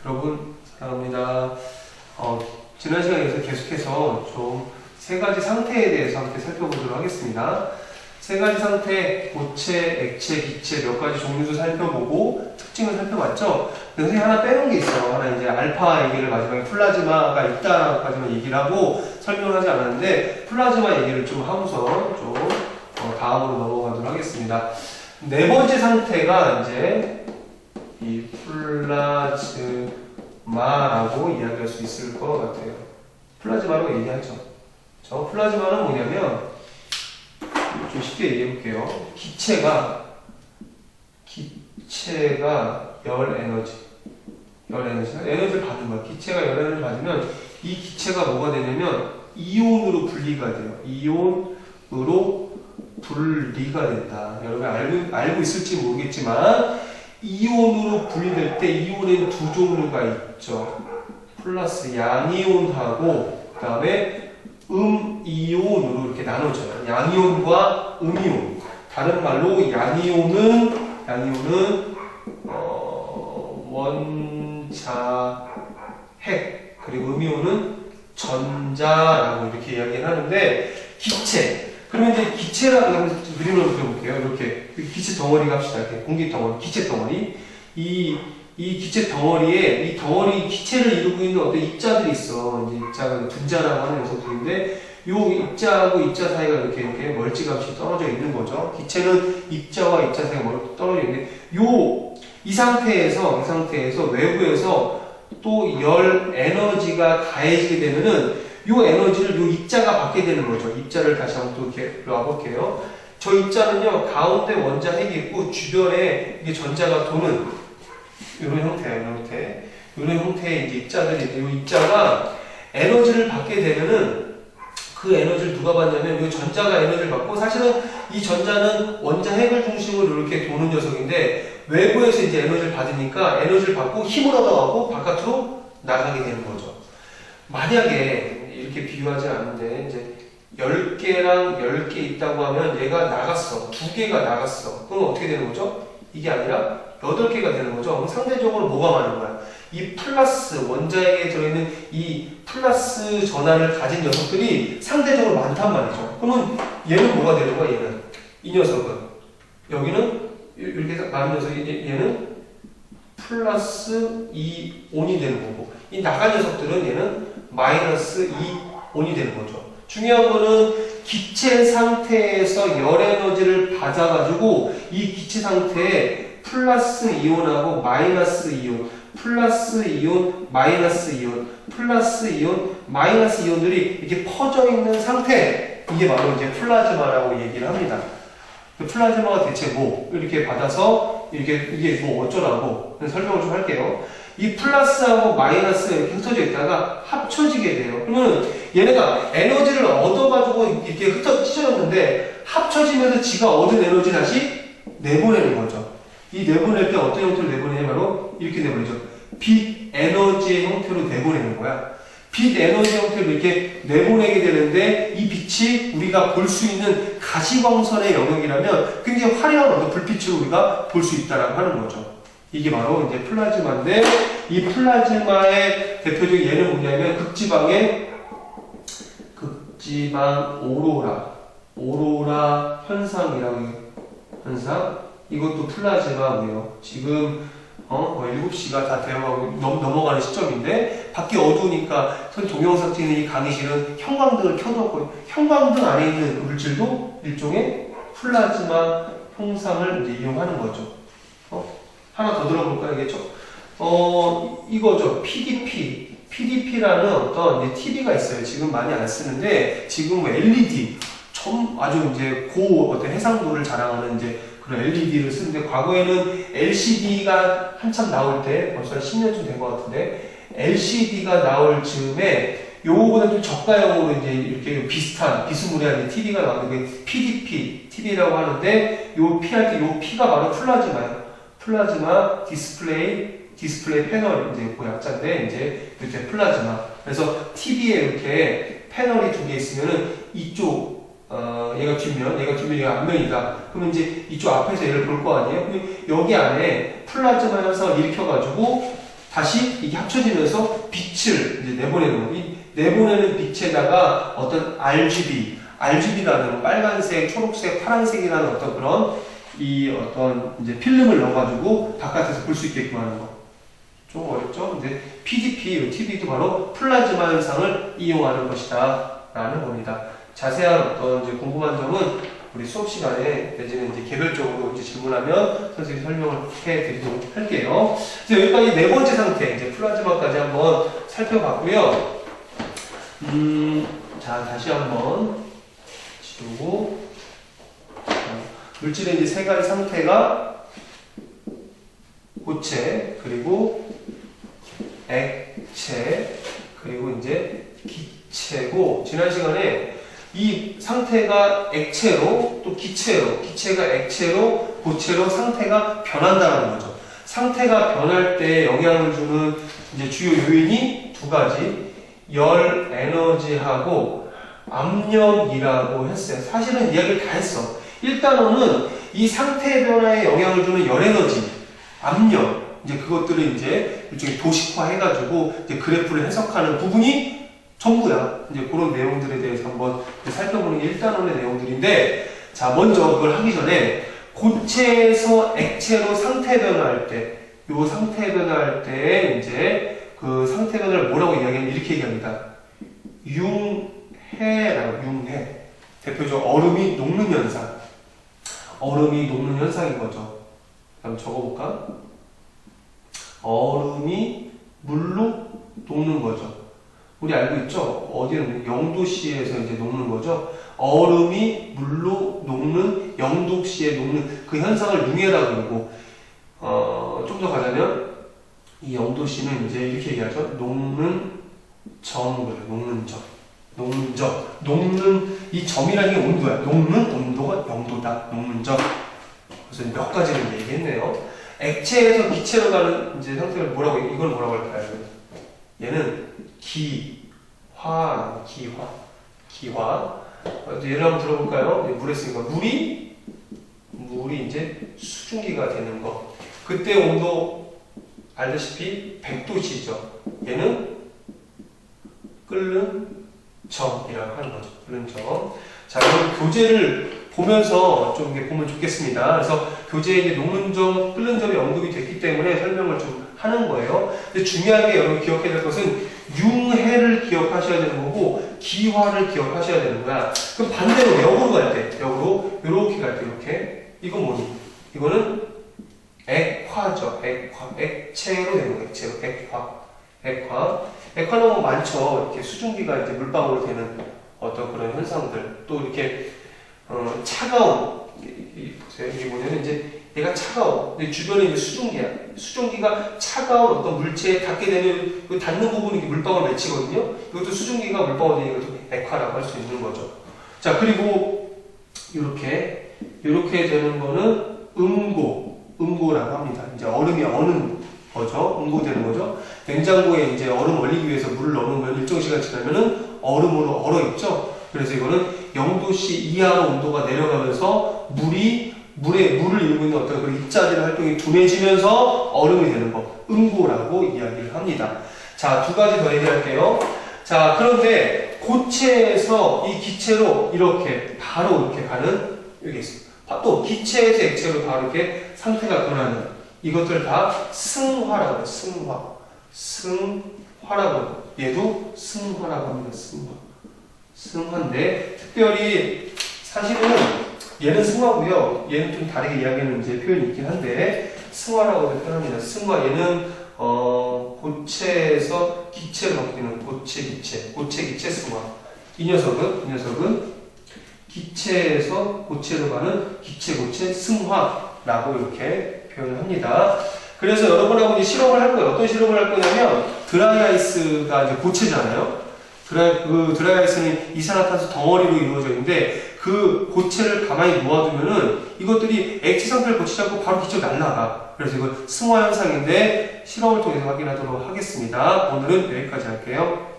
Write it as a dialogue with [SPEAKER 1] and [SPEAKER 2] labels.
[SPEAKER 1] 여러분 사랑합니다. 지난 시간에서 계속해서 좀 세 가지 상태에 대해서 함께 살펴보도록 하겠습니다. 세 가지 상태, 고체, 액체, 기체 몇 가지 종류도 살펴보고 특징을 살펴봤죠. 근데 하나 빼놓은 게 있어요. 하나 이제 알파 얘기를 마지막에 플라즈마가 있다까지만 얘기를 하고 설명을 하지 않았는데 플라즈마 얘기를 좀 하고서 좀 다음으로 넘어가도록 하겠습니다. 네 번째 상태가 이제 이 플라즈마라고 이야기할 수 있을 것 같아요. 플라즈마라고 얘기하죠. 저 플라즈마는 뭐냐면 좀 쉽게 얘기해 볼게요. 기체가 열 에너지를 받는 거야. 기체가 열 에너지를 받으면 이 기체가 뭐가 되냐면 이온으로 분리가 돼요. 이온으로 분리가 된다. 여러분 알고 있을지 모르겠지만 이온으로 분리될 때 이온에는 두 종류가 있죠. 플러스 양이온하고 그 다음에 음이온으로 이렇게 나눠져요. 양이온과 음이온. 다른 말로 양이온은 원자핵, 그리고 음이온은 전자라고 이렇게 이야기를 하는데, 기체. 그러면 이제 기체라고 그림을 그려볼게요. 이렇게 기체 덩어리 갑시다. 이렇게 공기 덩어리, 기체 덩어리. 이 기체 덩어리에 이 덩어리 기체를 이루고 있는 어떤 입자들이 있어. 이제 입자가 분자라고 하는 녀석들인데, 요 입자하고 입자 사이가 이렇게 멀찌감치 떨어져 있는 거죠. 기체는 입자와 입자 사이가 떨어져 있는데, 이 상태에서 외부에서 또 열 에너지가 가해지게 되면은 요 에너지를 요 입자가 받게 되는 거죠. 입자를 다시 한번 또 이렇게 놔볼게요. 저 입자는요, 가운데 원자핵이 있고 주변에 이게 전자가 도는 이런 형태의 이제 입자들이 있는데, 이 입자가 에너지를 받게 되면은 그 에너지를 누가 받냐면 이 전자가 에너지를 받고, 사실은 이 전자는 원자핵을 중심으로 이렇게 도는 녀석인데 외부에서 이제 에너지를 받으니까 에너지를 받고 힘을 얻어가고 바깥으로 나가게 되는 거죠. 만약에 이렇게 비유하지 않는데 이제 10개랑 10개 있다고 하면 얘가 나갔어. 2개가 나갔어. 그럼 어떻게 되는 거죠? 이게 아니라 8개가 되는 거죠. 그럼 상대적으로 뭐가 많은 거야? 이 플러스, 원자핵에 들어있는 이 플러스 전하를 가진 녀석들이 상대적으로 많단 말이죠. 그러면 얘는 뭐가 되는 거야? 얘는. 이 녀석은. 여기는 이렇게 많은 녀석이, 얘는 플러스 2온이 되는 거고, 이 나간 녀석들은 얘는 마이너스 2온이 되는 거죠. 중요한 거는 기체 상태에서 열 에너지를 받아가지고 이 기체 상태에 플러스 이온하고 마이너스 이온, 플러스 이온, 마이너스 이온, 플러스 이온, 마이너스 이온들이 이렇게 퍼져 있는 상태, 이게 바로 이제 플라즈마라고 얘기를 합니다. 플라즈마가 대체 뭐? 이렇게 받아서 이게 뭐 어쩌라고 설명을 좀 할게요. 이 플러스하고 마이너스 이렇게 흩어져 있다가 합쳐지게 돼요. 그러면 얘네가 에너지를 얻어가지고 이렇게 찢어졌는데 합쳐지면서 지가 얻은 에너지 다시 내보내는 거죠. 이 내보낼 때 어떤 형태로 내보내냐, 바로 이렇게 내보내죠. 빛 에너지의 형태로 내보내는 거야. 빛 에너지 형태로 이렇게 내보내게 되는데, 이 빛이 우리가 볼 수 있는 가시광선의 영역이라면 굉장히 화려한 어떤 불빛을 우리가 볼 수 있다라고 하는 거죠. 이게 바로 이제 플라즈마인데, 이 플라즈마의 대표적인 예는 뭐냐면 극지방 오로라 현상이라고 해요. 현상. 이것도 플라즈마고요. 지금 7시가 다 되어가고 넘어가는 시점인데, 밖이 어두우니까 동영상 찍는 이 강의실은 형광등을 켜뒀고, 형광등 안에 있는 그 물질도 일종의 플라즈마 형상을 이제 이용하는 거죠. 하나 더 들어볼까요? 이게 이거죠. PDP라는 어떤 이제 TV가 있어요. 지금 많이 안 쓰는데, 지금 뭐 LED, 아주 이제 어떤 해상도를 자랑하는 이제 그런 LED를 쓰는데, 과거에는 LCD가 한참 나올 때, 벌써 한 10년쯤 된 것 같은데, LCD가 나올 즈음에 요거보다 좀 저가형으로 이제 이렇게 비스무리한 TV가 나오는데, PDP, TV라고 하는데, 요 P가 바로 플라즈마예요. 플라즈마 디스플레이 패널, 이제 그 약자인데, 이제 이렇게 플라즈마. 그래서 TV에 이렇게 패널이 2개 있으면은 이쪽, 얘가 뒷면, 얘가 앞면이다. 그러면 이제 이쪽 앞에서 얘를 볼 거 아니에요? 여기 안에 플라즈마 현상을 일으켜가지고 다시 이게 합쳐지면서 빛을 이제 내보내는 거. 이 내보내는 빛에다가 어떤 RGB라는 빨간색, 초록색, 파란색이라는 어떤 그런 이 어떤 이제 필름을 넣어가지고 바깥에서 볼 수 있게끔 하는 거. 좀 어렵죠? 근데 PDP, TV도 바로 플라즈마 현상을 이용하는 것이다 라는 겁니다. 자세한 어떤 이제 궁금한 점은 우리 수업 시간에 내지는 이제 개별적으로 이제 질문하면 선생님이 설명을 해드리도록 할게요. 이제 여기까지 네 번째 상태, 이제 플라즈마까지 한번 살펴봤고요. 자, 다시 한번 지우고. 물질의 이제 세 가지 상태가 고체, 그리고 액체, 그리고 이제 기체고, 지난 시간에 이 상태가 액체로 또 기체가 액체로 고체로 상태가 변한다는 거죠. 상태가 변할 때 영향을 주는 이제 주요 요인이 두 가지, 열 에너지하고 압력이라고 했어요. 사실은 이야기를 다 했어. 일단은 이 상태 변화에 영향을 주는 열 에너지, 압력, 이제 그것들을 이제 일종의 도식화 해가지고 이제 그래프를 해석하는 부분이 전부야. 이제 그런 내용들에 대해서 한번 살펴보는 게 1단원의 내용들인데, 자, 먼저 그걸 하기 전에 고체에서 액체로 상태 변화할 때, 요 상태 변화할 때 이제 그 상태 변화를 뭐라고 이야기하면 이렇게 얘기합니다. 융해라고, 융해. 대표적으로 얼음이 녹는 현상. 얼음이 녹는 현상인 거죠. 그럼 적어볼까? 얼음이 물로 녹는 거죠. 우리 알고 있죠? 어디는 0도씨에서 이제 녹는 거죠. 얼음이 물로 녹는 0도씨에 녹는 그 현상을 융해라고 그러고, 좀 더 가자면 이 0도씨는 이제 이렇게 얘기하죠. 녹는 점을, 녹는 점. 녹는 이 점이라는 게 온도야. 녹는 온도가 0도다. 녹는 점. 그래서 몇 가지를 얘기했네요. 액체에서 기체로 가는 이제 상태를 이걸 뭐라고 할까요? 얘는 기화. 예를 한번 들어볼까요? 물에 쓰니까 물이 이제 수증기가 되는 거. 그때 온도 알다시피 100도씨죠. 얘는 끓는 점이라고 하는 거죠. 끓는 점. 자, 그럼 교재를 보면서 좀 이렇게 보면 좋겠습니다. 그래서 교재에 이제 녹는 점, 끓는 점이 언급이 됐기 때문에 설명을 좀 하는 거예요. 근데 중요하게 여러분 기억해야 될 것은 융해를 기억하셔야 되는 거고 기화를 기억하셔야 되는 거야. 그럼 반대로 역으로 갈 때, 요렇게 갈 때, 이렇게. 이건 뭐니? 이거는 액화죠. 액체로 되는 거, 액체로. 액화는 뭐 많죠. 이렇게 수증기가 이제 물방울로 되는 어떤 그런 현상들. 또 이렇게, 차가운. 보세요. 이게 뭐냐면 이제 얘가 차가워. 근데 주변에 이제 수증기야. 수증기가 차가운 어떤 물체에 닿게 되면 그 닿는 부분이 물방울 맺히거든요. 이것도 수증기가 물방울 되는 것도 액화라고 할 수 있는 거죠. 자, 그리고 이렇게 되는 거는 음고라고 합니다. 이제 얼음이 어는 거죠. 음고되는 거죠. 냉장고에 이제 얼음 얼리기 위해서 물을 넣으면 일정 시간 지나면은 얼음으로 얼어 있죠. 그래서 이거는 0도씨 이하로 온도가 내려가면서 물을 이루고 있는 어떤 그런 입자들의 활동이 둔해지면서 얼음이 되는 거, 음고라고 이야기를 합니다. 자, 두 가지 더 얘기할게요. 자, 그런데 고체에서 이 기체로 바로 이렇게 가는 여기 있습니다. 또 기체에서 액체로 바로 이렇게 상태가 변하는 이것들 다 승화라고 해요. 승화라고 해요. 얘도 승화라고 합니다. 승화인데 특별히 사실은 얘는 승화고요. 얘는 좀 다르게 이야기하는 이제 표현이 있긴 한데 승화라고 표현합니다. 승화 얘는 고체에서 기체로 바뀌는 고체 기체 승화. 이 녀석은 기체에서 고체로 가는 기체 고체 승화라고 이렇게 표현을 합니다. 그래서 여러분하고 이제 실험을 할 거예요. 어떤 실험을 할 거냐면 드라이아이스가 이제 고체잖아요. 그 드라이아이스는 이산화탄소 덩어리로 이루어져 있는데 그 고체를 가만히 놓아두면은 이것들이 액체 상태를 고치지 않고 바로 기체로 날아가. 그래서 이건 승화 현상인데 실험을 통해서 확인하도록 하겠습니다. 오늘은 여기까지 할게요.